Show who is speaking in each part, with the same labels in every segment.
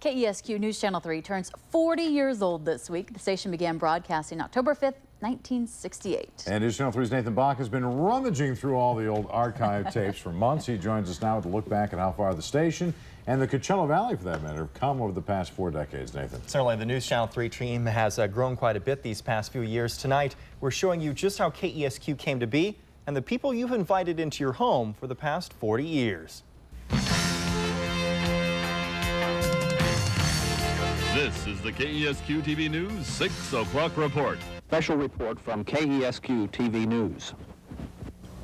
Speaker 1: KESQ News Channel 3 turns 40 years old this week. The station began broadcasting October 5th, 1968.
Speaker 2: And News Channel 3's Nathan Baca has been rummaging through all the old archive tapes for months. He joins us now to look back at how far the station and the Coachella Valley, for that matter, have come over the past 4 decades. Nathan.
Speaker 3: Certainly, the News Channel 3 team has grown quite a bit these past few years. Tonight, we're showing you just how KESQ came to be and the people you've invited into your home for the past 40 years.
Speaker 4: This is the KESQ TV News 6 o'clock report.
Speaker 5: Special report from KESQ TV News.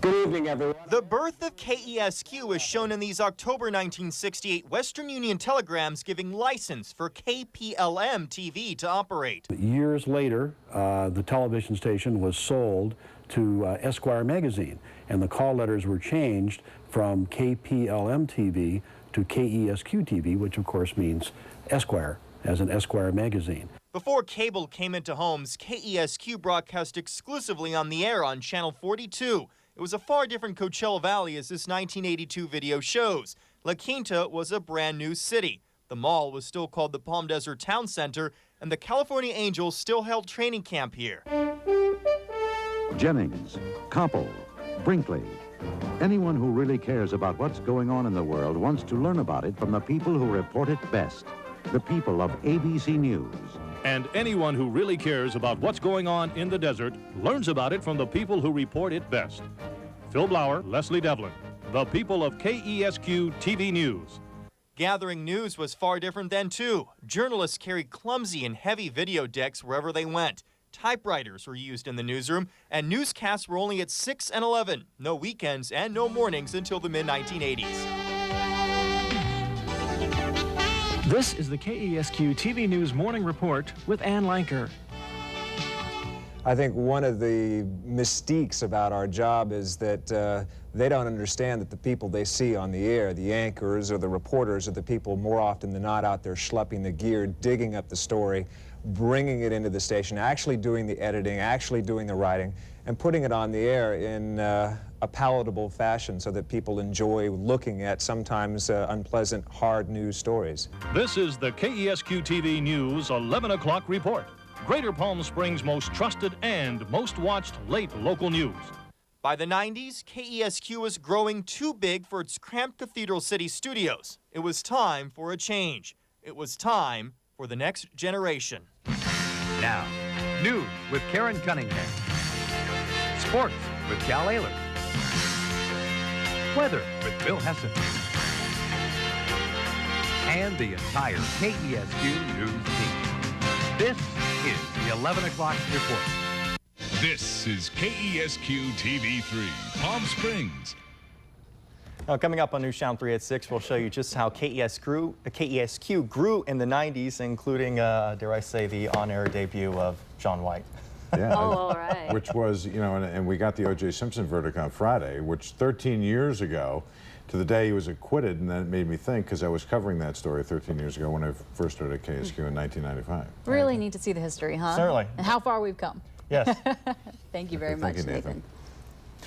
Speaker 5: Good evening, everyone.
Speaker 3: The birth of KESQ is shown in these October 1968 Western Union telegrams giving license for KPLM TV to operate.
Speaker 6: Years later, the television station was sold to Esquire magazine, and the call letters were changed from KPLM TV to KESQ TV, which of course means Esquire, as an Esquire magazine.
Speaker 3: Before cable came into homes, KESQ broadcast exclusively on the air on Channel 42. It was a far different Coachella Valley as this 1982 video shows. La Quinta was a brand new city. The mall was still called the Palm Desert Town Center, and the California Angels still held training camp here.
Speaker 7: Jennings, Koppel, Brinkley. Anyone who really cares about what's going on in the world wants to learn about it from the people who report it best. The people of ABC News.
Speaker 8: And anyone who really cares about what's going on in the desert learns about it from the people who report it best. Phil Blauer, Leslie Devlin, the people of KESQ TV News.
Speaker 3: Gathering news was far different then, too. Journalists carried clumsy and heavy video decks wherever they went. Typewriters were used in the newsroom, and newscasts were only at 6 and 11. No weekends and no mornings until the mid-1980s.
Speaker 9: This is the KESQ TV News Morning Report with Ann Lanker.
Speaker 10: I think one of the mystiques about our job is that they don't understand that the people they see on the air, the anchors or the reporters, are the people more often than not out there schlepping the gear, digging up the story, bringing it into the station, actually doing the editing, actually doing the writing, and putting it on the air in a palatable fashion so that people enjoy looking at sometimes unpleasant, hard news stories.
Speaker 8: This is the KESQ TV News 11 o'clock report. Greater Palm Springs' most trusted and most watched late local news.
Speaker 3: By the 90s, KESQ was growing too big for its cramped Cathedral City studios. It was time for a change. It was time for the next generation.
Speaker 11: Now, news with Karen Cunningham. Sports with Cal Ayler. Weather with Bill Hessen. And the entire KESQ News team. This is the 11 o'clock report.
Speaker 4: This is KESQ TV 3, Palm Springs.
Speaker 3: Now, coming up on News Channel 3 at 6, we'll show you just how KESQ grew in the 90s, including, dare I say, the on-air debut of John White.
Speaker 2: Yeah,
Speaker 1: all right.
Speaker 2: Which was, you know, and we got the O.J. Simpson verdict on Friday, which 13 years ago, to the day he was acquitted, and that made me think, because I was covering that story 13 years ago when I first started at KESQ in 1995.
Speaker 1: Really need to see the history, huh?
Speaker 3: Certainly.
Speaker 1: And how far we've come.
Speaker 3: Yes.
Speaker 1: Thank you very much,
Speaker 2: Thank you,
Speaker 1: Nathan.